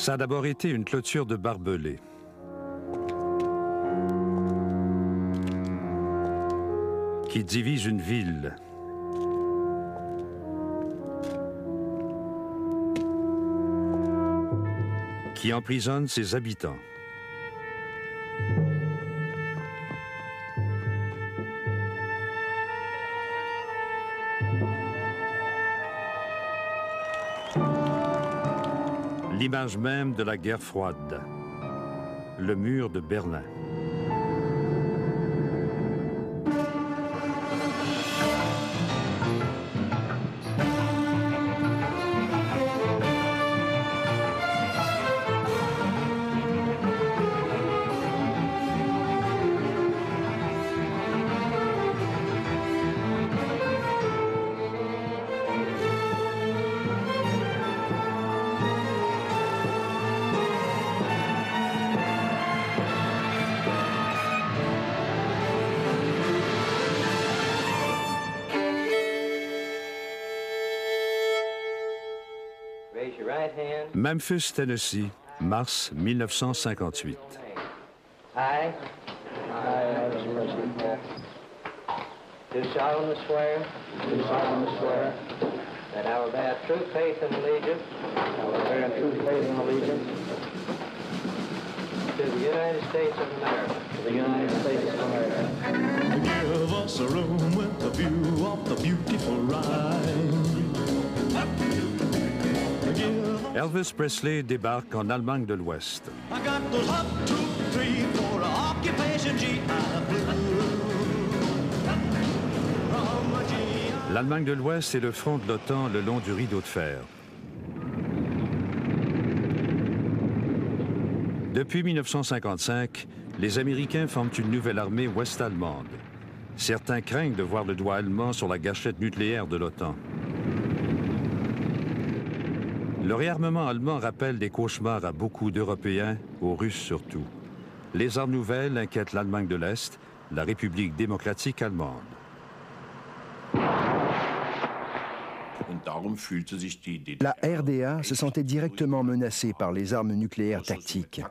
Ça a d'abord été une clôture de barbelés. Qui divise une ville. Qui emprisonne ses habitants. L'image même de la guerre froide, le mur de Berlin. Memphis, Tennessee, mars 1958. I do solemnly swear that I will bear true faith and allegiance to the United States of America. Give us a room with a view of the beautiful Rhine. Elvis Presley débarque en Allemagne de l'Ouest. L'Allemagne de l'Ouest est le front de l'OTAN le long du rideau de fer. Depuis 1955, les Américains forment une nouvelle armée ouest-allemande. Certains craignent de voir le doigt allemand sur la gâchette nucléaire de l'OTAN. Le réarmement allemand rappelle des cauchemars à beaucoup d'Européens, aux Russes surtout. Les armes nouvelles inquiètent l'Allemagne de l'Est, la République démocratique allemande. La RDA se sentait directement menacée par les armes nucléaires tactiques.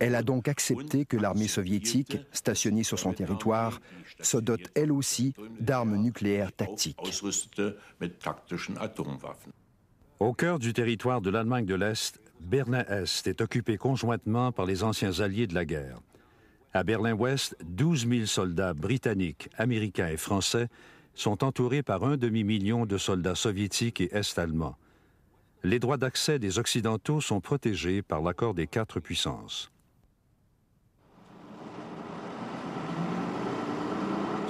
Elle a donc accepté que l'armée soviétique, stationnée sur son territoire, se dote elle aussi d'armes nucléaires tactiques. Au cœur du territoire de l'Allemagne de l'Est, Berlin-Est est occupé conjointement par les anciens alliés de la guerre. À Berlin-Ouest, 12 000 soldats britanniques, américains et français sont entourés par un demi-million de soldats soviétiques et est-allemands. Les droits d'accès des Occidentaux sont protégés par l'accord des 4 puissances.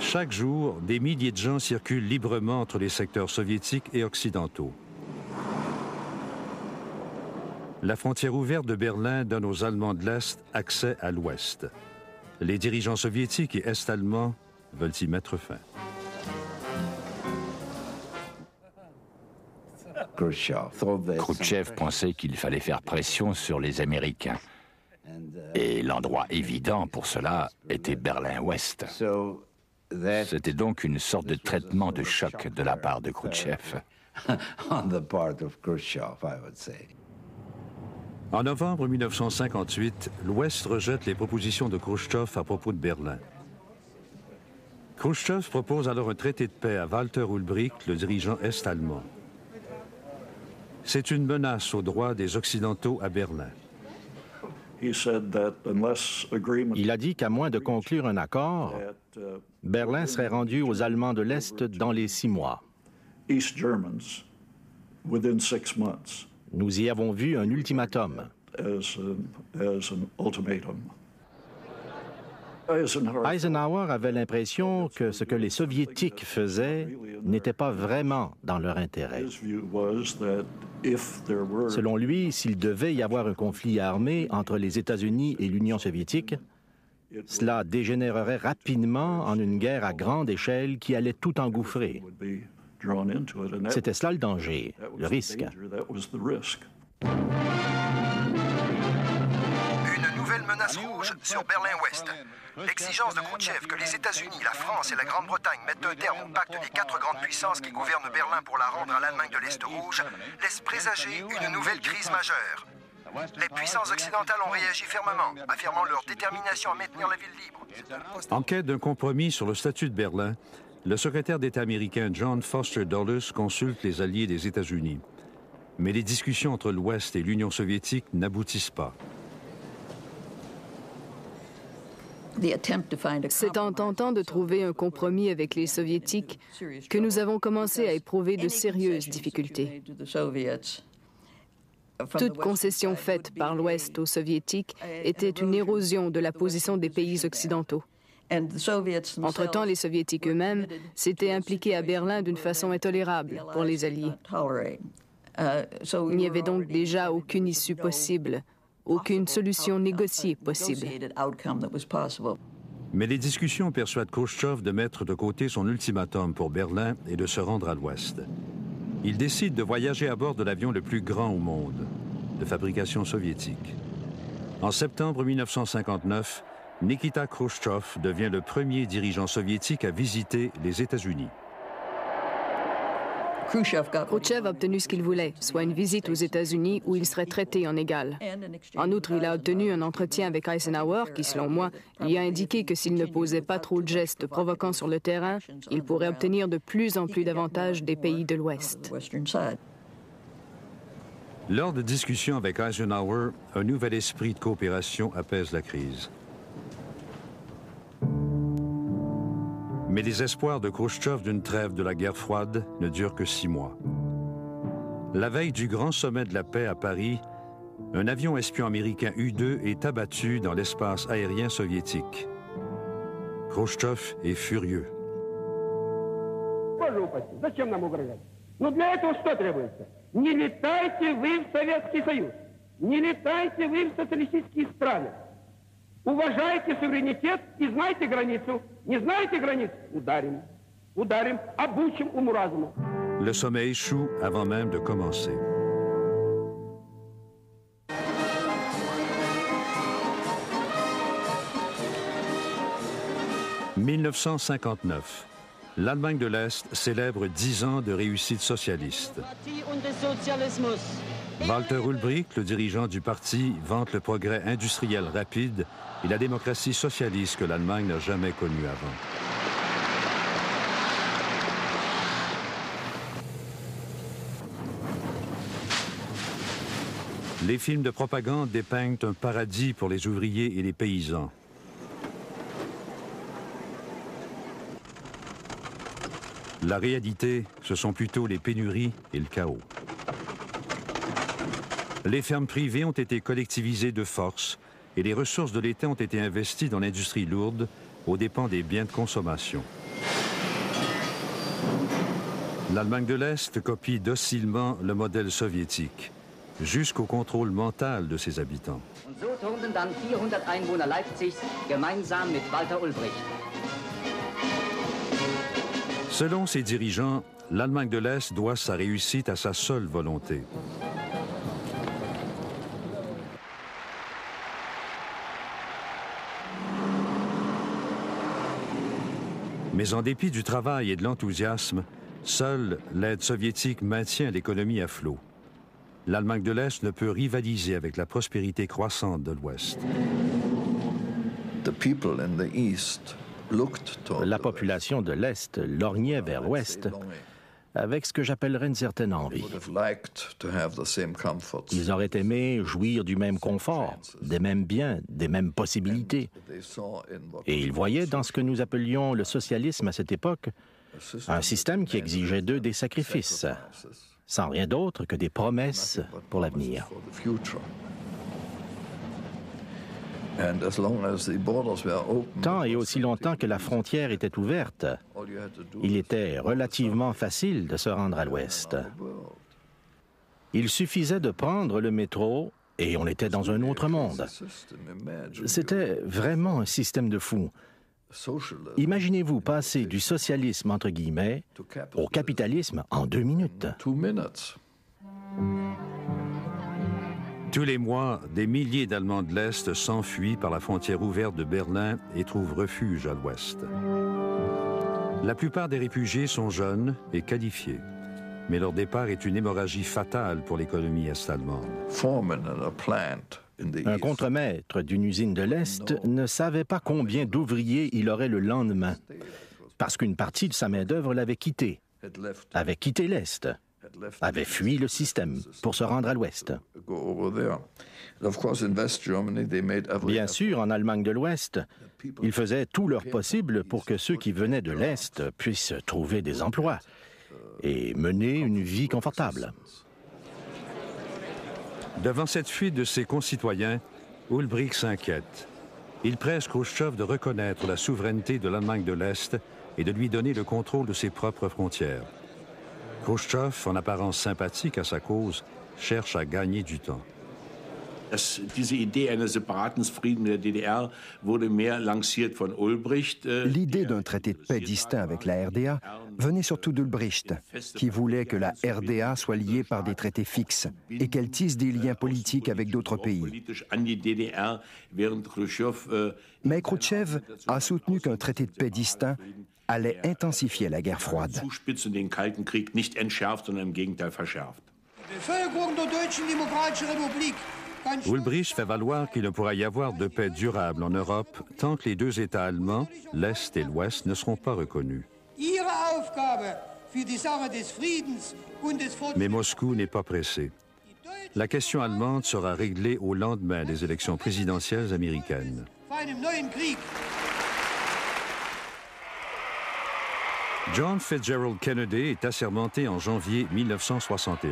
Chaque jour, des milliers de gens circulent librement entre les secteurs soviétiques et occidentaux. La frontière ouverte de Berlin donne aux Allemands de l'Est accès à l'Ouest. Les dirigeants soviétiques et est-allemands veulent y mettre fin. Khrouchtchev pensait qu'il fallait faire pression sur les Américains. Et l'endroit évident pour cela était Berlin-Ouest. C'était donc une sorte de traitement de choc de la part de Khrouchtchev. En novembre 1958, l'Ouest rejette les propositions de Khrouchtchev à propos de Berlin. Khrouchtchev propose alors un traité de paix à Walter Ulbricht, le dirigeant est-allemand. C'est une menace aux droits des Occidentaux à Berlin. Il a dit qu'à moins de conclure un accord, Berlin serait rendu aux Allemands de l'Est dans les 6 mois. Nous y avons vu un ultimatum. Eisenhower avait l'impression que ce que les Soviétiques faisaient n'était pas vraiment dans leur intérêt. Selon lui, s'il devait y avoir un conflit armé entre les États-Unis et l'Union soviétique, cela dégénérerait rapidement en une guerre à grande échelle qui allait tout engouffrer. C'était cela le danger, le risque. Une nouvelle menace menace rouge sur Berlin-Ouest. L'exigence de Khrouchtchev que les États-Unis, la France et la Grande-Bretagne mettent un terme au pacte des 4 grandes puissances qui gouvernent Berlin pour la rendre à l'Allemagne de l'Est rouge laisse présager une nouvelle crise majeure. Les puissances occidentales ont réagi fermement, affirmant leur détermination à maintenir la ville libre. En quête d'un compromis sur le statut de Berlin, le secrétaire d'État américain John Foster Dulles consulte les alliés des États-Unis. Mais les discussions entre l'Ouest et l'Union soviétique n'aboutissent pas. C'est en tentant de trouver un compromis avec les Soviétiques que nous avons commencé à éprouver de sérieuses difficultés. Toute concession faite par l'Ouest aux Soviétiques était une érosion de la position des pays occidentaux. Entre-temps, les Soviétiques eux-mêmes s'étaient impliqués à Berlin d'une façon intolérable pour les Alliés. Il n'y avait donc déjà aucune issue possible, aucune solution négociée possible. Mais les discussions persuadent Khrouchtchev de mettre de côté son ultimatum pour Berlin et de se rendre à l'Ouest. Il décide de voyager à bord de l'avion le plus grand au monde, de fabrication soviétique. En septembre 1959, Nikita Khrouchtchev devient le premier dirigeant soviétique à visiter les États-Unis. Khrouchtchev a obtenu ce qu'il voulait, soit une visite aux États-Unis où il serait traité en égal. En outre, il a obtenu un entretien avec Eisenhower qui, selon moi, lui a indiqué que s'il ne posait pas trop de gestes provoquants sur le terrain, il pourrait obtenir de plus en plus d'avantages des pays de l'Ouest. Lors de discussions avec Eisenhower, un nouvel esprit de coopération apaise la crise. Mais les espoirs de Khrouchtchev d'une trêve de la guerre froide ne durent que 6 mois. La veille du grand sommet de la paix à Paris, un avion espion américain U-2 est abattu dans l'espace aérien soviétique. Khrouchtchev est furieux. Не летайте вы в Советский Союз, не летайте вы в социалистические страны. Уважайте суверенитет и знайте границу. Не знаете границу? Ударим. Ударим, обучим уму-разуму. Le sommet échoue avant même de commencer. « 1959. L'Allemagne de l'Est célèbre 10 ans de réussite socialiste. Walter Ulbricht, le dirigeant du parti, vante le progrès industriel rapide et la démocratie socialiste que l'Allemagne n'a jamais connue avant. Les films de propagande dépeignent un paradis pour les ouvriers et les paysans. La réalité, ce sont plutôt les pénuries et le chaos. Les fermes privées ont été collectivisées de force et les ressources de l'État ont été investies dans l'industrie lourde aux dépens des biens de consommation. L'Allemagne de l'Est copie docilement le modèle soviétique, jusqu'au contrôle mental de ses habitants. Und so turnten dann 400 Einwohner Leipzigs gemeinsam mit Walter Ulbricht. Selon ses dirigeants, l'Allemagne de l'Est doit sa réussite à sa seule volonté. Mais en dépit du travail et de l'enthousiasme, seule l'aide soviétique maintient l'économie à flot. L'Allemagne de l'Est ne peut rivaliser avec la prospérité croissante de l'Ouest. La population de l'Est lorgnait vers l'Ouest avec ce que j'appellerais une certaine envie. Ils auraient aimé jouir du même confort, des mêmes biens, des mêmes possibilités. Et ils voyaient dans ce que nous appelions le socialisme à cette époque un système qui exigeait d'eux des sacrifices, sans rien d'autre que des promesses pour l'avenir. Tant et aussi longtemps que la frontière était ouverte, il était relativement facile de se rendre à l'Ouest. Il suffisait de prendre le métro et on était dans un autre monde. C'était vraiment un système de fou. Imaginez-vous passer du socialisme, entre guillemets, au capitalisme en 2 minutes. Tous les mois, des milliers d'Allemands de l'Est s'enfuient par la frontière ouverte de Berlin et trouvent refuge à l'Ouest. La plupart des réfugiés sont jeunes et qualifiés, mais leur départ est une hémorragie fatale pour l'économie est-allemande. Un contremaître d'une usine de l'Est ne savait pas combien d'ouvriers il aurait le lendemain, parce qu'une partie de sa main-d'œuvre l'avait quitté, avait quitté l'Est, avait fui le système pour se rendre à l'Ouest. Bien sûr, en Allemagne de l'Ouest, ils faisaient tout leur possible pour que ceux qui venaient de l'Est puissent trouver des emplois et mener une vie confortable. Devant cette fuite de ses concitoyens, Ulbricht s'inquiète. Il presse Khrouchtchev de reconnaître la souveraineté de l'Allemagne de l'Est et de lui donner le contrôle de ses propres frontières. Khrouchtchev, en apparence sympathique à sa cause, cherche à gagner du temps. L'idée d'un traité de paix distinct avec la RDA venait surtout d'Ulbricht, qui voulait que la RDA soit liée par des traités fixes et qu'elle tisse des liens politiques avec d'autres pays. Mais Khrouchtchev a soutenu qu'un traité de paix distinct allait intensifier la guerre froide. Ulbricht fait valoir qu'il ne pourra y avoir de paix durable en Europe tant que les deux États allemands, l'Est et l'Ouest, ne seront pas reconnus. Mais Moscou n'est pas pressé. La question allemande sera réglée au lendemain des élections présidentielles américaines. John Fitzgerald Kennedy est assermenté en janvier 1961.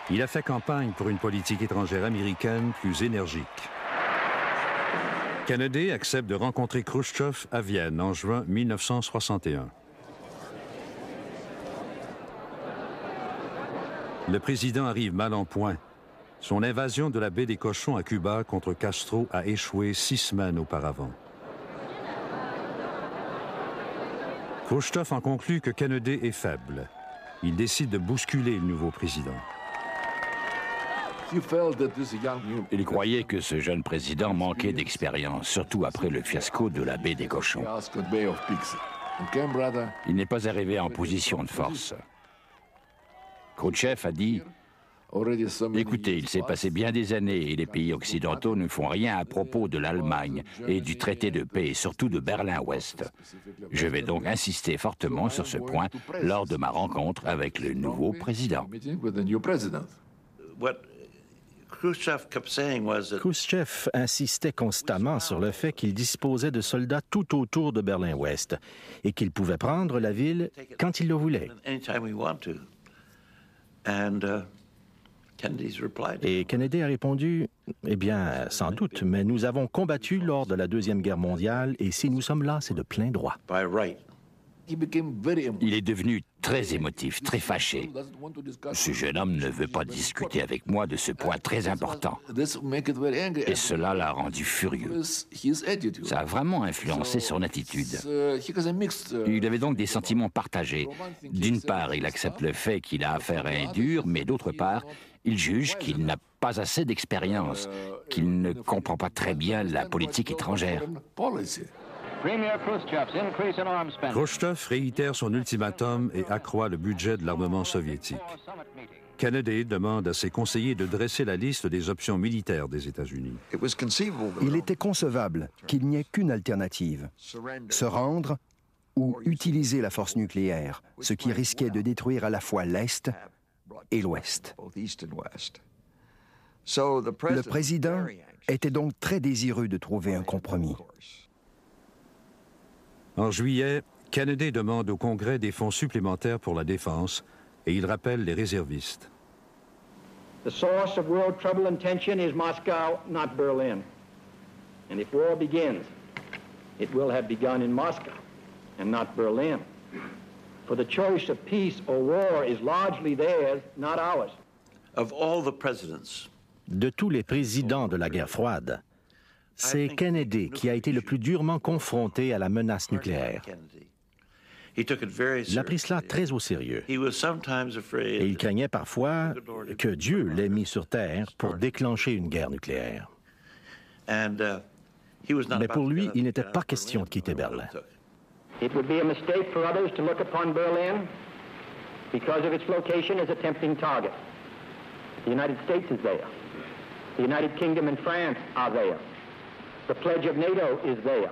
Il a fait campagne pour une politique étrangère américaine plus énergique. Kennedy accepte de rencontrer Khrouchtchev à Vienne en juin 1961. Le président arrive mal en point. Son invasion de la baie des Cochons à Cuba contre Castro a échoué 6 semaines auparavant. Khrouchtchev en conclut que Kennedy est faible. Il décide de bousculer le nouveau président. Il croyait que ce jeune président manquait d'expérience, surtout après le fiasco de la baie des Cochons. Il n'est pas arrivé en position de force. Khrouchtchev a dit « Écoutez, il s'est passé bien des années et les pays occidentaux ne font rien à propos de l'Allemagne et du traité de paix, et surtout de Berlin-Ouest. Je vais donc insister fortement sur ce point lors de ma rencontre avec le nouveau président. » Khrouchtchev insistait constamment sur le fait qu'il disposait de soldats tout autour de Berlin-Ouest et qu'il pouvait prendre la ville quand il le voulait. Et Kennedy a répondu « Eh bien, sans doute, mais nous avons combattu lors de la Deuxième Guerre mondiale et si nous sommes là, c'est de plein droit. » Il est devenu très émotif, très fâché. Ce jeune homme ne veut pas discuter avec moi de ce point très important. Et cela l'a rendu furieux. Ça a vraiment influencé son attitude. Il avait donc des sentiments partagés. D'une part, il accepte le fait qu'il a affaire à un dur, mais d'autre part, il juge qu'il n'a pas assez d'expérience, qu'il ne comprend pas très bien la politique étrangère. Khrouchtchev réitère son ultimatum et accroît le budget de l'armement soviétique. Kennedy demande à ses conseillers de dresser la liste des options militaires des États-Unis. Il était concevable qu'il n'y ait qu'une alternative, se rendre ou utiliser la force nucléaire, ce qui risquait de détruire à la fois l'Est et l'Ouest. Le président était donc très désireux de trouver un compromis. En juillet, Kennedy demande au Congrès des fonds supplémentaires pour la défense et il rappelle les réservistes. The source of world trouble and tension is Moscow, not Berlin. And if war begins, it will have begun in Moscow and not Berlin. For the choice of peace or war is largely theirs, not ours. Of all the presidents, de tous les présidents de la guerre froide, c'est Kennedy qui a été le plus durement confronté à la menace nucléaire. Il a pris cela très au sérieux. Et il craignait parfois que Dieu l'ait mis sur Terre pour déclencher une guerre nucléaire. Mais pour lui, il n'était pas question de quitter Berlin. It would be a mistake for others to look upon Berlin because of its location as a tempting target. The United States is there. The United Kingdom and France are there. The pledge of NATO is there.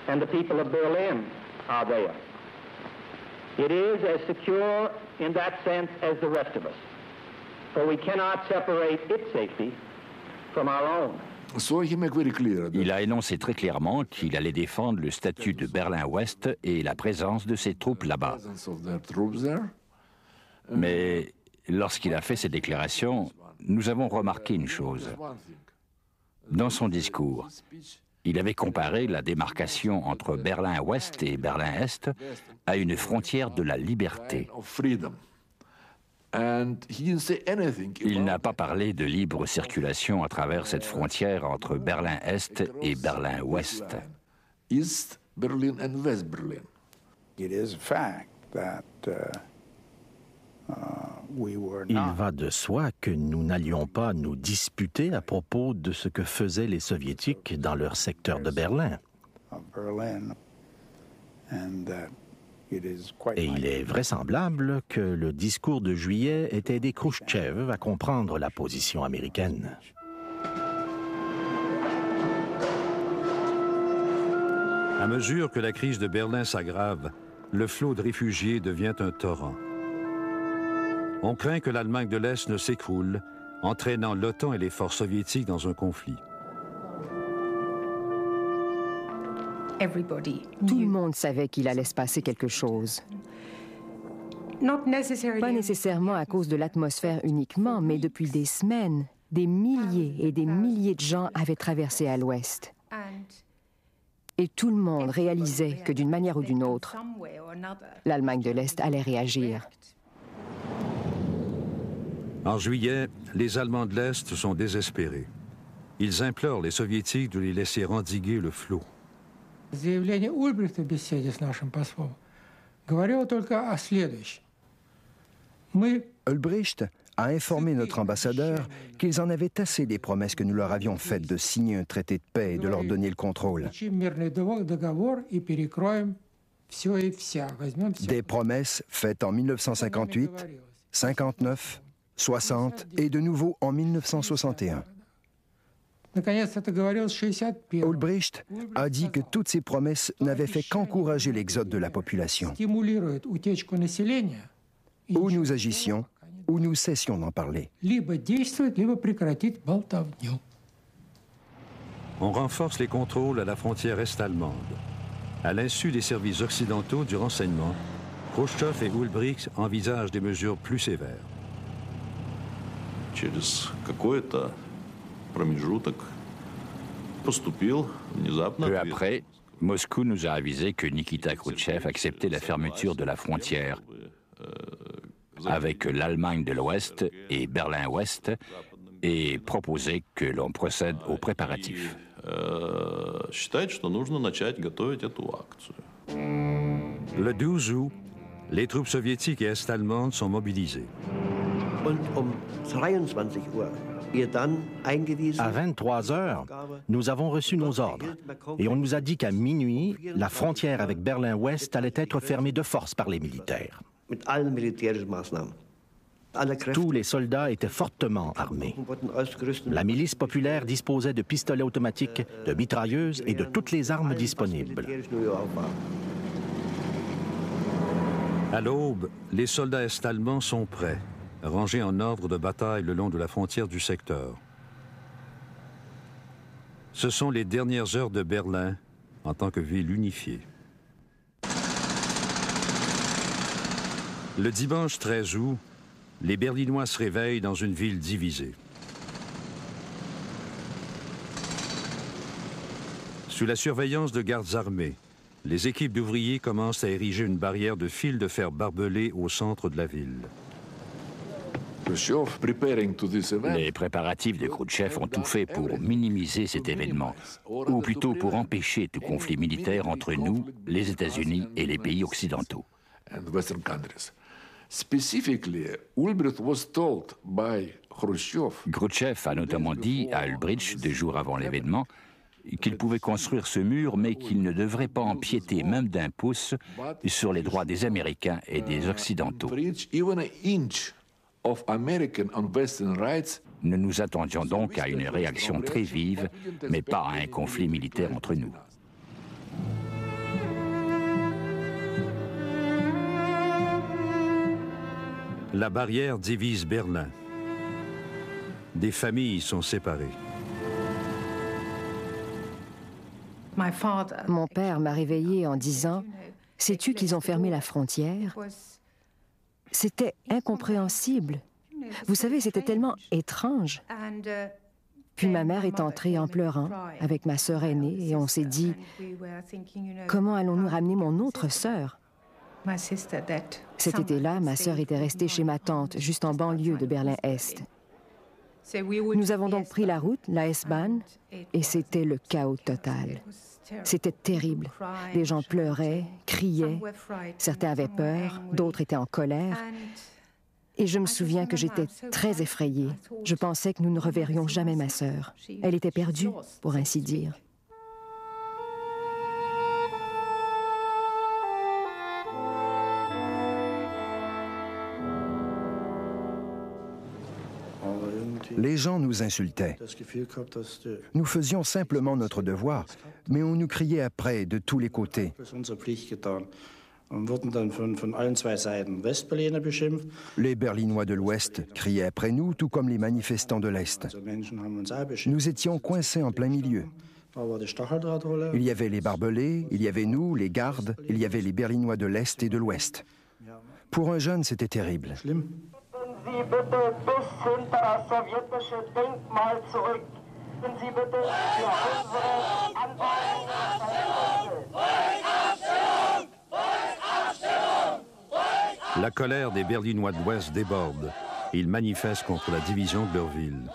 And the people of Berlin are there. It is as secure in that sense as the rest of us. For we cannot separate its safety from our own. Il a énoncé très clairement qu'il allait défendre le statut de Berlin-Ouest et la présence de ses troupes là-bas. Mais lorsqu'il a fait ces déclarations, nous avons remarqué une chose. Dans son discours, il avait comparé la démarcation entre Berlin-Ouest et Berlin-Est à une frontière de la liberté. Il n'a pas parlé de libre circulation à travers cette frontière entre Berlin-Est et Berlin-Ouest. Il va de soi que nous n'allions pas nous disputer à propos de ce que faisaient les Soviétiques dans leur secteur de Berlin. Et il est vraisemblable que le discours de juillet ait aidé Khrouchtchev à comprendre la position américaine. À mesure que la crise de Berlin s'aggrave, le flot de réfugiés devient un torrent. On craint que l'Allemagne de l'Est ne s'écroule, entraînant l'OTAN et les forces soviétiques dans un conflit. Tout le monde savait qu'il allait se passer quelque chose. Pas nécessairement à cause de l'atmosphère uniquement, mais depuis des semaines, des milliers et des milliers de gens avaient traversé à l'ouest. Et tout le monde réalisait que d'une manière ou d'une autre, l'Allemagne de l'Est allait réagir. En juillet, les Allemands de l'Est sont désespérés. Ils implorent les Soviétiques de les laisser endiguer le flot. Заявление Ульбрихта в беседе с нашим послом говорило только о следующем. Ulbricht a informé notre ambassadeur qu'ils en avaient assez des promesses que nous leur avions faites de signer un traité de paix et de leur donner le contrôle. Des promesses faites en 1958, 59, 60 et de nouveau en 1961. Ulbricht a dit que toutes ces promesses n'avaient fait qu'encourager l'exode de la population. Ou nous agissions, ou nous cessions d'en parler. On renforce les contrôles à la frontière est-allemande. À l'insu des services occidentaux du renseignement, Khrouchtchev et Ulbricht envisagent des mesures plus sévères. Peu après, Moscou nous a avisé que Nikita Khrouchtchev acceptait la fermeture de la frontière avec l'Allemagne de l'Ouest et Berlin-Ouest et proposait que l'on procède aux préparatifs. Le 12 août, les troupes soviétiques et est-allemandes sont mobilisées. À 23 heures, nous avons reçu nos ordres et on nous a dit qu'à minuit, la frontière avec Berlin-Ouest allait être fermée de force par les militaires. Tous les soldats étaient fortement armés. La milice populaire disposait de pistolets automatiques, de mitrailleuses et de toutes les armes disponibles. À l'aube, les soldats est-allemands sont prêts, rangés en ordre de bataille le long de la frontière du secteur. Ce sont les dernières heures de Berlin en tant que ville unifiée. Le dimanche 13 août, les Berlinois se réveillent dans une ville divisée. Sous la surveillance de gardes armés, les équipes d'ouvriers commencent à ériger une barrière de fils de fer barbelé au centre de la ville. Les préparatifs de Khrouchtchev ont tout fait pour minimiser cet événement, ou plutôt pour empêcher tout conflit militaire entre nous, les États-Unis et les pays occidentaux. Khrouchtchev a notamment dit à Ulbricht, 2 jours avant l'événement, qu'il pouvait construire ce mur, mais qu'il ne devrait pas empiéter même d'un pouce sur les droits des Américains et des Occidentaux. Nous nous attendions donc à une réaction très vive, mais pas à un conflit militaire entre nous. La barrière divise Berlin. Des familles sont séparées. Mon père m'a réveillée en disant « Sais-tu qu'ils ont fermé la frontière ?» C'était incompréhensible. Vous savez, c'était tellement étrange. Puis ma mère est entrée en pleurant avec ma sœur aînée et on s'est dit « Comment allons-nous ramener mon autre sœur ?» Cet été-là, ma sœur était restée chez ma tante, juste en banlieue de Berlin-Est. Nous avons donc pris la route, la S-Bahn, et c'était le chaos total. C'était terrible. Les gens pleuraient, criaient, certains avaient peur, d'autres étaient en colère. Et je me souviens que j'étais très effrayée. Je pensais que nous ne reverrions jamais ma sœur. Elle était perdue, pour ainsi dire. Les gens nous insultaient. Nous faisions simplement notre devoir, mais on nous criait après de tous les côtés. Les Berlinois de l'Ouest criaient après nous, tout comme les manifestants de l'Est. Nous étions coincés en plein milieu. Il y avait les barbelés, il y avait nous, les gardes, il y avait les Berlinois de l'Est et de l'Ouest. Pour un jeune, c'était terrible. Sie bitte bis hinter das sowjetische Denkmal zurück. Sie bitte für unsere Anweisungen. La colère des Berlinois de l'Ouest déborde. Ils manifestent contre la division de leur ville.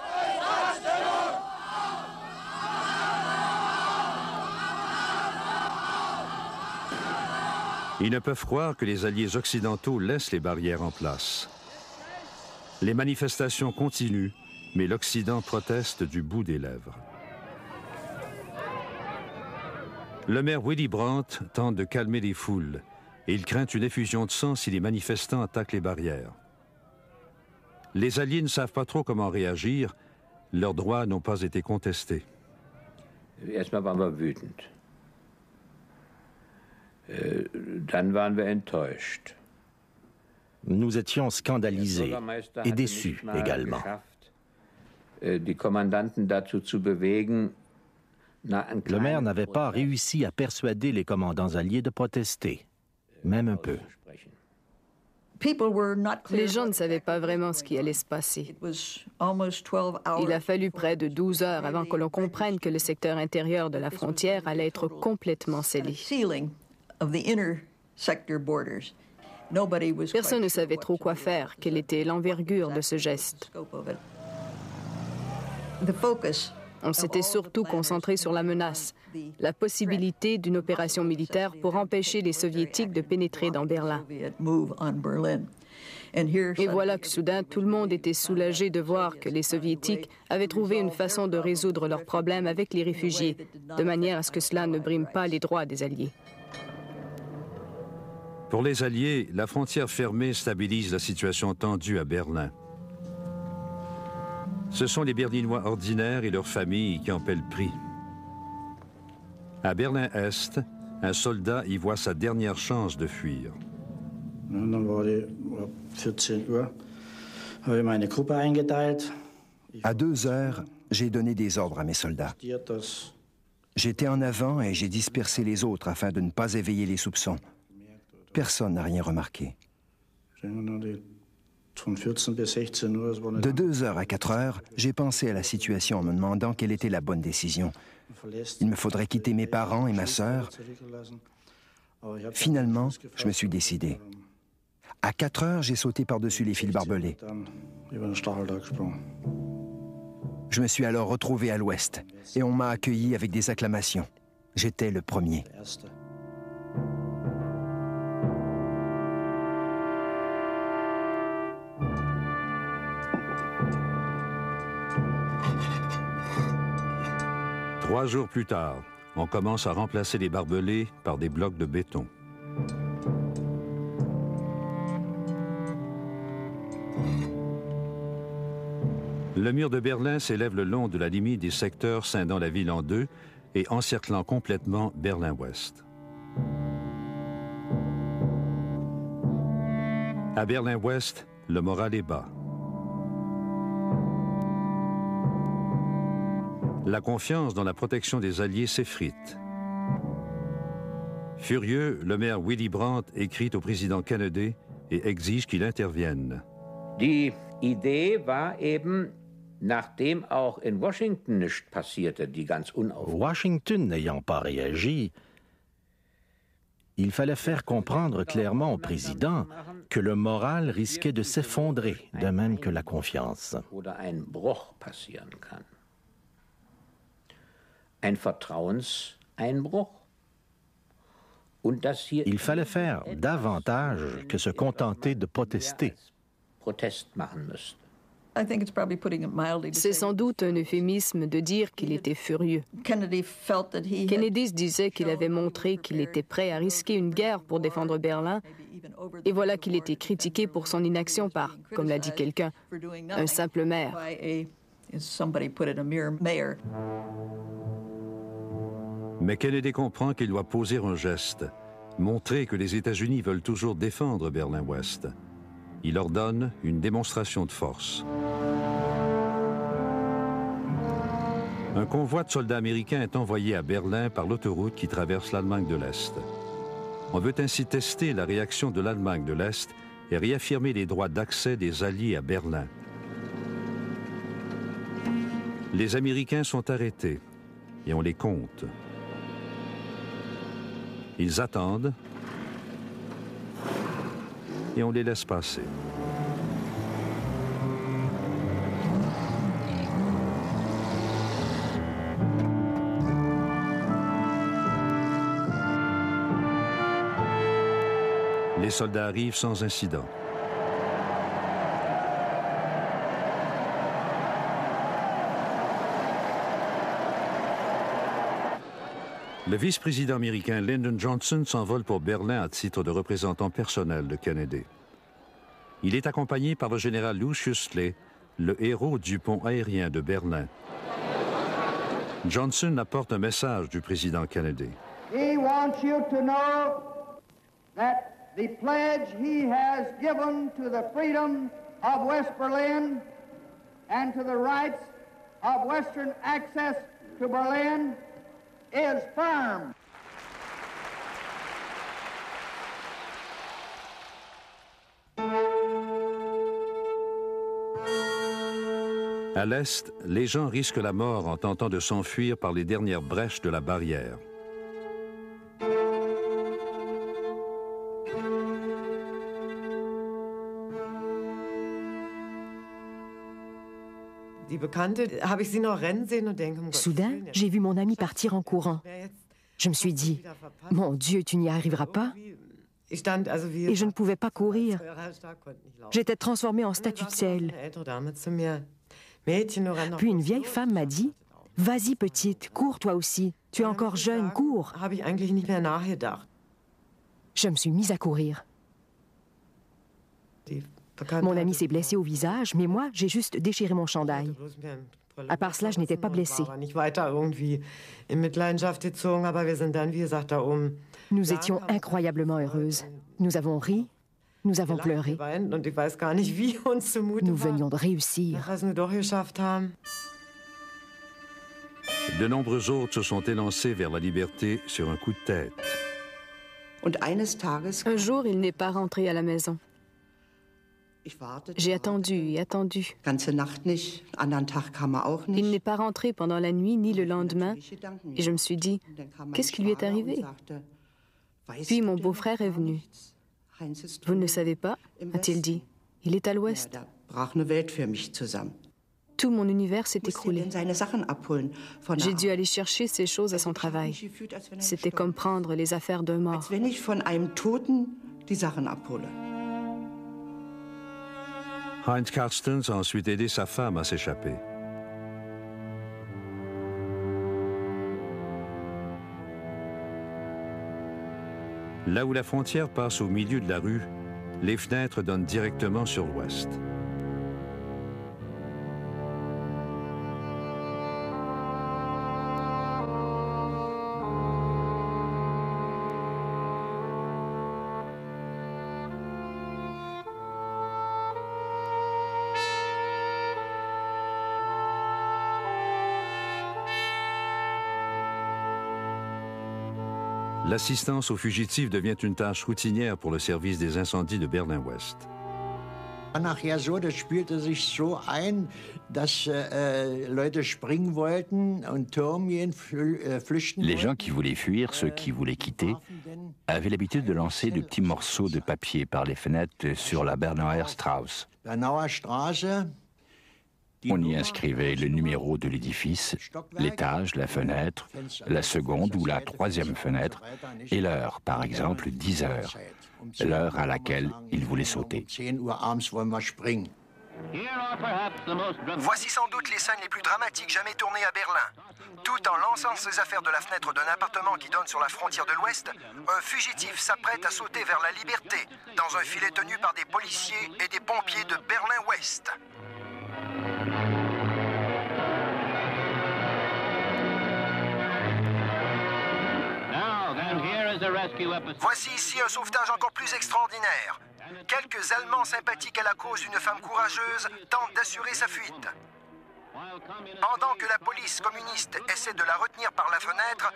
Ils ne peuvent croire que les alliés occidentaux laissent les barrières en place. Les manifestations continuent, mais l'Occident proteste du bout des lèvres. Le maire Willy Brandt tente de calmer les foules et il craint une effusion de sang si les manifestants attaquent les barrières. Les Alliés ne savent pas trop comment réagir. Leurs droits n'ont pas été contestés. Erstmal waren wir wütend. Dann waren wir enttäuscht. Nous étions scandalisés et déçus également. Le maire n'avait pas réussi à persuader les commandants alliés de protester, même un peu. Les gens ne savaient pas vraiment ce qui allait se passer. Il a fallu près de 12 heures avant que l'on comprenne que le secteur intérieur de la frontière allait être complètement scellé. Personne ne savait trop quoi faire, quelle était l'envergure de ce geste. On s'était surtout concentré sur la menace, la possibilité d'une opération militaire pour empêcher les Soviétiques de pénétrer dans Berlin. Et voilà que soudain, tout le monde était soulagé de voir que les Soviétiques avaient trouvé une façon de résoudre leurs problèmes avec les réfugiés, de manière à ce que cela ne brime pas les droits des Alliés. Pour les Alliés, la frontière fermée stabilise la situation tendue à Berlin. Ce sont les Berlinois ordinaires et leurs familles qui en paient le prix. À Berlin-Est, un soldat y voit sa dernière chance de fuir. À 2 heures, j'ai donné des ordres à mes soldats. J'étais en avant et j'ai dispersé les autres afin de ne pas éveiller les soupçons. Personne n'a rien remarqué. De 2 heures à 4 heures, j'ai pensé à la situation en me demandant quelle était la bonne décision. Il me faudrait quitter mes parents et ma sœur. Finalement, je me suis décidé. À 4 heures, j'ai sauté par-dessus les fils barbelés. Je me suis alors retrouvé à l'ouest et on m'a accueilli avec des acclamations. J'étais le premier. Trois jours plus tard, on commence à remplacer les barbelés par des blocs de béton. Le mur de Berlin s'élève le long de la limite des secteurs scindant la ville en deux et encerclant complètement Berlin-Ouest. À Berlin-Ouest, le moral est bas. La confiance dans la protection des Alliés s'effrite. Furieux, le maire Willy Brandt écrit au président Kennedy et exige qu'il intervienne. Die Idee war eben, nachdem auch in Washington nichts passierte, die ganz Washington n'ayant pas réagi, il fallait faire comprendre clairement au président que le moral risquait de s'effondrer, de même que la confiance. oder ein Bruch passieren kann. Ein Vertrauenseinbruch. Und dass hier Il fallait faire davantage que se contenter de protester. Protest machen müsste. C'est sans doute un euphémisme de dire qu'il était furieux. Kennedy se disait qu'il avait montré qu'il était prêt à risquer une guerre pour défendre Berlin, et voilà qu'il était critiqué pour son inaction par, comme l'a dit quelqu'un, un simple maire. Mais Kennedy comprend qu'il doit poser un geste, montrer que les États-Unis veulent toujours défendre Berlin-Ouest. Il ordonne une démonstration de force. Un convoi de soldats américains est envoyé à Berlin par l'autoroute qui traverse l'Allemagne de l'Est. On veut ainsi tester la réaction de l'Allemagne de l'Est et réaffirmer les droits d'accès des Alliés à Berlin. Les Américains sont arrêtés et on les compte. Ils attendent et on les laisse passer. Les soldats arrivent sans incident. Le vice-président américain Lyndon Johnson s'envole pour Berlin à titre de représentant personnel de Kennedy. Il est accompagné par le général Lucius Ley, le héros du pont aérien de Berlin. Johnson apporte un message du président Kennedy. He wants you to know that the pledge he has given to the freedom of West Berlin and to the rights of Western access to Berlin is firm. À l'Est, les gens risquent la mort en tentant de s'enfuir par les dernières brèches de la barrière. Soudain, j'ai vu mon ami partir en courant. Je me suis dit, « Mon Dieu, tu n'y arriveras pas ?» Et je ne pouvais pas courir. J'étais transformée en statue de sel. Puis une vieille femme m'a dit, « Vas-y, petite, cours toi aussi. Tu es encore jeune, cours. » Je me suis mise à courir. Mon ami s'est blessé au visage, mais moi, j'ai juste déchiré mon chandail. À part cela, je n'étais pas blessée. Nous étions incroyablement heureuses. Nous avons ri, nous avons pleuré. Nous venions de réussir. De nombreux autres se sont élancés vers la liberté sur un coup de tête. Un jour, il n'est pas rentré à la maison. J'ai attendu et attendu. Il n'est pas rentré pendant la nuit ni le lendemain, et je me suis dit, qu'est-ce qui lui est arrivé? Puis mon beau-frère est venu. Vous ne le savez pas, a-t-il dit. Il est à l'ouest. Tout mon univers s'est écroulé. J'ai dû aller chercher ces choses à son travail. C'était comme prendre les affaires d'un mort. Heinz Carstens a ensuite aidé sa femme à s'échapper. Là où la frontière passe au milieu de la rue, les fenêtres donnent directement sur l'ouest. L'assistance aux fugitifs devient une tâche routinière pour le service des incendies de Berlin-Ouest. Nachher so, das spielte sich so ein, dass Leute springen wollten und Türme flüchten. Les gens qui voulaient fuir, ceux qui voulaient quitter, avaient l'habitude de lancer de petits morceaux de papier par les fenêtres sur la Bernauer Straße. Bernauer Straße. On y inscrivait le numéro de l'édifice, l'étage, la fenêtre, la seconde ou la troisième fenêtre, et l'heure, par exemple 10 heures, l'heure à laquelle il voulait sauter. Voici sans doute les scènes les plus dramatiques jamais tournées à Berlin. Tout en lançant ses affaires de la fenêtre d'un appartement qui donne sur la frontière de l'Ouest, un fugitif s'apprête à sauter vers la liberté dans un filet tenu par des policiers et des pompiers de Berlin-Ouest. Voici ici un sauvetage encore plus extraordinaire. Quelques Allemands sympathiques à la cause d'une femme courageuse tentent d'assurer sa fuite. Pendant que la police communiste essaie de la retenir par la fenêtre,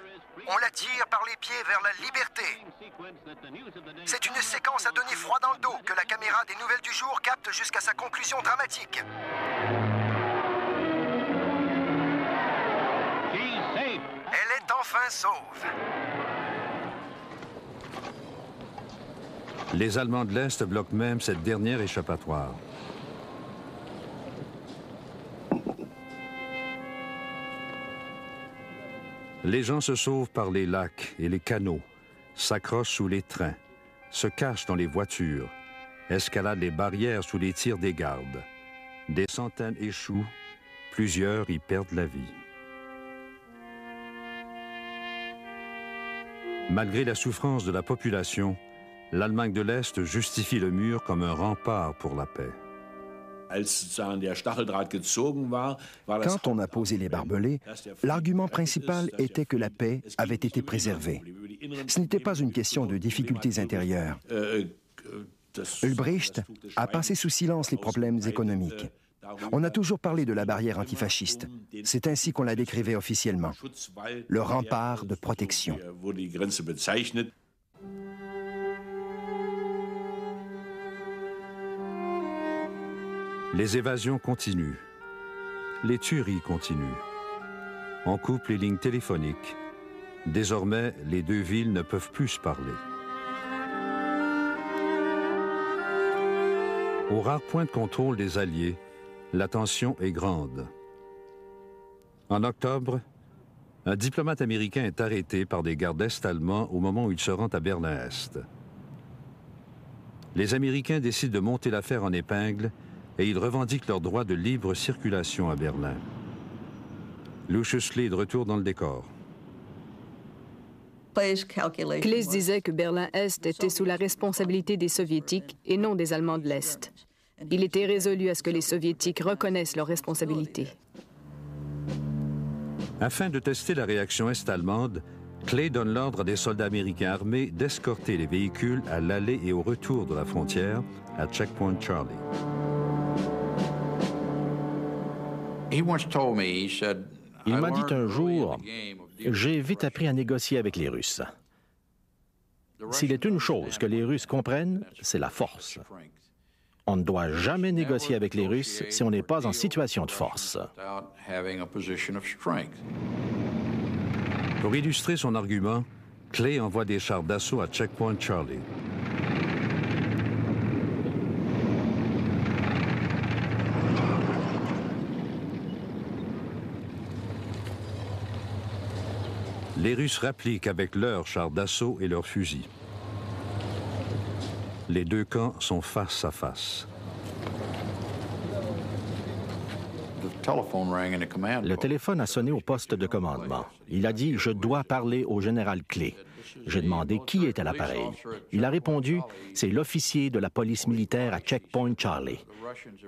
on la tire par les pieds vers la liberté. C'est une séquence à donner froid dans le dos que la caméra des Nouvelles du Jour capte jusqu'à sa conclusion dramatique. Elle est enfin sauve. Les Allemands de l'Est bloquent même cette dernière échappatoire. Les gens se sauvent par les lacs et les canaux, s'accrochent sous les trains, se cachent dans les voitures, escaladent les barrières sous les tirs des gardes. Des centaines échouent, plusieurs y perdent la vie. Malgré la souffrance de la population, l'Allemagne de l'Est justifie le mur comme un rempart pour la paix. Quand on a posé les barbelés, l'argument principal était que la paix avait été préservée. Ce n'était pas une question de difficultés intérieures. Ulbricht a passé sous silence les problèmes économiques. On a toujours parlé de la barrière antifasciste. C'est ainsi qu'on la décrivait officiellement. Le rempart de protection. Les évasions continuent. Les tueries continuent. On coupe les lignes téléphoniques. Désormais, les deux villes ne peuvent plus se parler. Aux rares points de contrôle des Alliés, la tension est grande. En octobre, un diplomate américain est arrêté par des gardes est-allemands au moment où il se rend à Berlin-Est. Les Américains décident de monter l'affaire en épingle et ils revendiquent leur droit de libre circulation à Berlin. Lucius Lee est de retour dans le décor. Claes disait que Berlin-Est était sous la responsabilité des Soviétiques et non des Allemands de l'Est. Il était résolu à ce que les Soviétiques reconnaissent leurs responsabilités. Afin de tester la réaction est-allemande, Clay donne l'ordre à des soldats américains armés d'escorter les véhicules à l'aller et au retour de la frontière à Checkpoint Charlie. Il m'a dit un jour, j'ai vite appris à négocier avec les Russes. S'il est une chose que les Russes comprennent, c'est la force. On ne doit jamais négocier avec les Russes si on n'est pas en situation de force. Pour illustrer son argument, Clay envoie des chars d'assaut à Checkpoint Charlie. Les Russes rappliquent avec leurs chars d'assaut et leurs fusils. Les deux camps sont face à face. Le téléphone a sonné au poste de commandement. Il a dit « Je dois parler au général Clay ». J'ai demandé qui était à l'appareil. Il a répondu « C'est l'officier de la police militaire à Checkpoint Charlie ».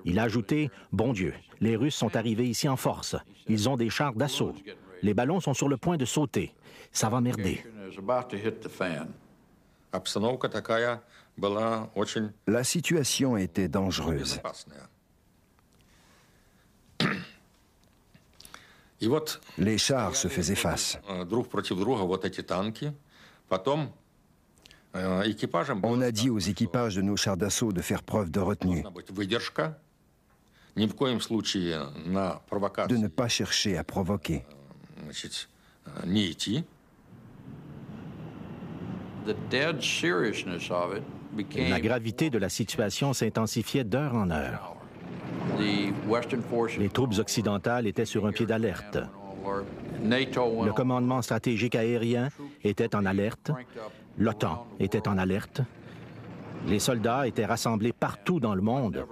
Il a ajouté « Bon Dieu, les Russes sont arrivés ici en force. Ils ont des chars d'assaut. Les ballons sont sur le point de sauter. Ça va merder. » La situation était dangereuse. Les chars se faisaient face. On a dit aux équipages de nos chars d'assaut de faire preuve de retenue, de ne pas chercher à provoquer. La gravité de la situation s'intensifiait d'heure en heure. Les troupes occidentales étaient sur un pied d'alerte. Le commandement stratégique aérien était en alerte. L'OTAN était en alerte. Les soldats étaient rassemblés partout dans le monde.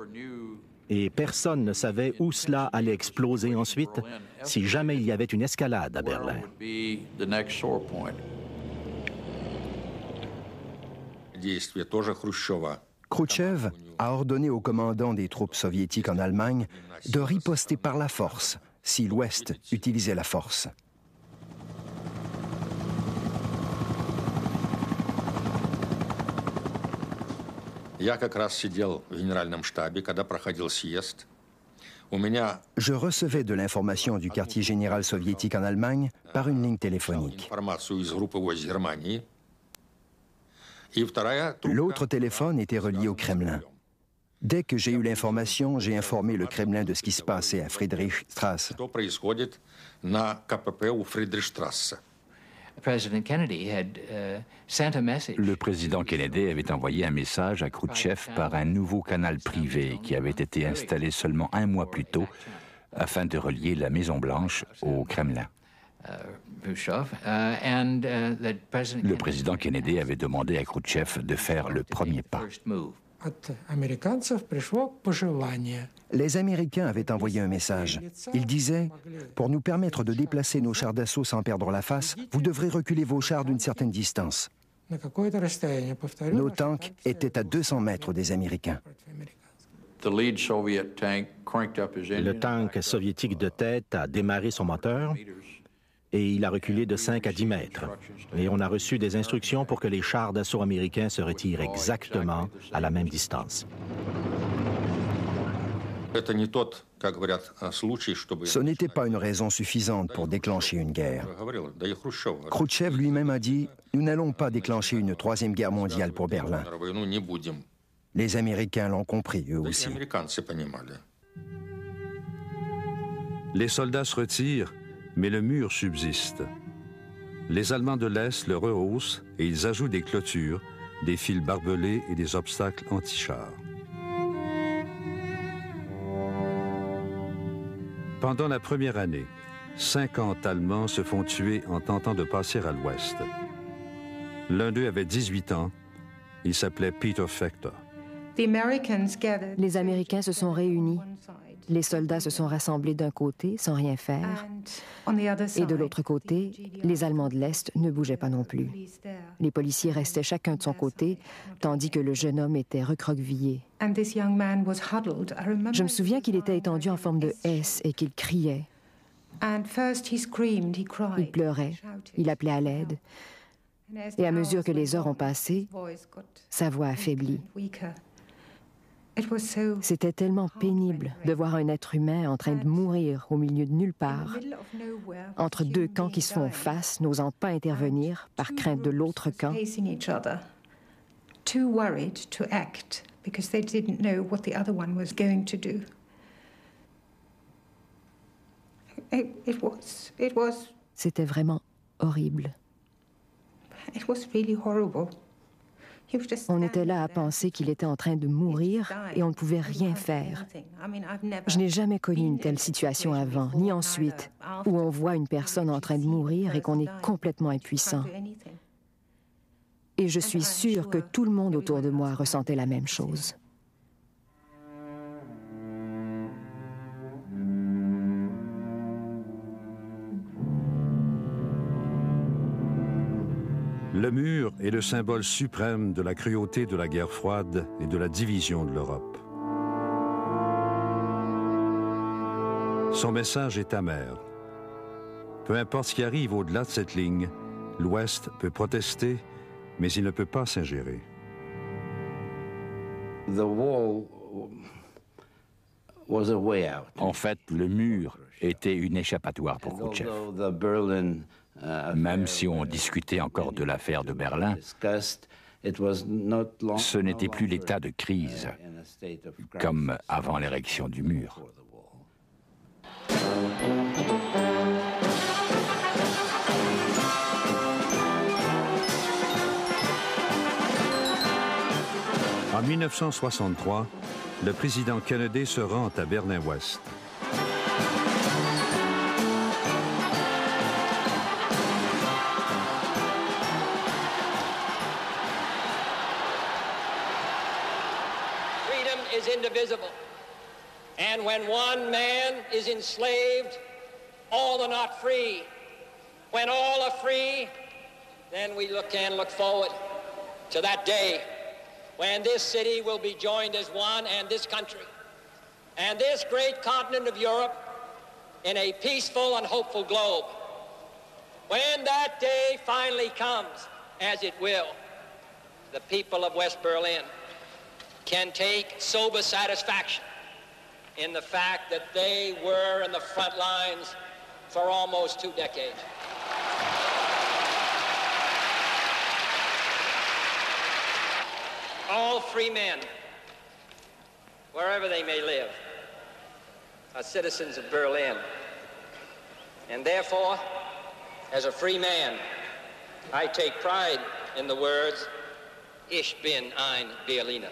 Et personne ne savait où cela allait exploser ensuite si jamais il y avait une escalade à Berlin. Khrouchtchev a ordonné aux commandants des troupes soviétiques en Allemagne de riposter par la force si l'Ouest utilisait la force. Je recevais de l'information du quartier général soviétique en Allemagne par une ligne téléphonique. L'autre téléphone était relié au Kremlin. Dès que j'ai eu l'information, j'ai informé le Kremlin de ce qui se passait à Friedrichstrasse. Le président Kennedy avait envoyé un message à Khrouchtchev par un nouveau canal privé qui avait été installé seulement un mois plus tôt afin de relier la Maison-Blanche au Kremlin. Le président Kennedy avait demandé à Khrouchtchev de faire le premier pas. Les Américains avaient envoyé un message. Ils disaient « Pour nous permettre de déplacer nos chars d'assaut sans perdre la face, vous devrez reculer vos chars d'une certaine distance. » Nos tanks étaient à 200 mètres des Américains. Le tank soviétique de tête a démarré son moteur et il a reculé de 5 à 10 mètres. Et on a reçu des instructions pour que les chars d'assaut américains se retirent exactement à la même distance. Ce n'était pas une raison suffisante pour déclencher une guerre. Khrouchtchev lui-même a dit « Nous n'allons pas déclencher une troisième guerre mondiale pour Berlin ». Les Américains l'ont compris, eux aussi. Les soldats se retirent, mais le mur subsiste. Les Allemands de l'Est le rehaussent et ils ajoutent des clôtures, des fils barbelés et des obstacles anti-chars. Pendant la première année, 50 Allemands se font tuer en tentant de passer à l'Ouest. L'un d'eux avait 18 ans. Il s'appelait Peter Fechter. Les Américains se sont réunis. Les soldats se sont rassemblés d'un côté sans rien faire. Et de l'autre côté, les Allemands de l'Est ne bougeaient pas non plus. Les policiers restaient chacun de son côté, tandis que le jeune homme était recroquevillé. Je me souviens qu'il était étendu en forme de S et qu'il criait. Il pleurait, il appelait à l'aide. Et à mesure que les heures ont passé, sa voix affaiblit. C'était tellement pénible de voir un être humain en train de mourir au milieu de nulle part, entre deux camps qui se font face, n'osant pas intervenir par crainte de l'autre camp. C'était vraiment horrible. On était là à penser qu'il était en train de mourir et on ne pouvait rien faire. Je n'ai jamais connu une telle situation avant, ni ensuite, où on voit une personne en train de mourir et qu'on est complètement impuissant. Et je suis sûre que tout le monde autour de moi ressentait la même chose. Le mur est le symbole suprême de la cruauté de la guerre froide et de la division de l'Europe. Son message est amer. Peu importe ce qui arrive au-delà de cette ligne, l'Ouest peut protester, mais il ne peut pas s'ingérer. En fait, le mur était une échappatoire pour Khrouchtchev. Même si on discutait encore de l'affaire de Berlin, ce n'était plus l'état de crise, comme avant l'érection du mur. En 1963, le président Kennedy se rend à Berlin-Ouest. Indivisible. And when one man is enslaved, all are not free. When all are free, then we can look forward to that day when this city will be joined as one, and this country, and this great continent of Europe in a peaceful and hopeful globe. When that day finally comes, as it will, the people of West Berlin can take sober satisfaction in the fact that they were in the front lines for almost 2 decades. All free men, wherever they may live, are citizens of Berlin. And therefore, as a free man, I take pride in the words, Ich bin ein Berliner.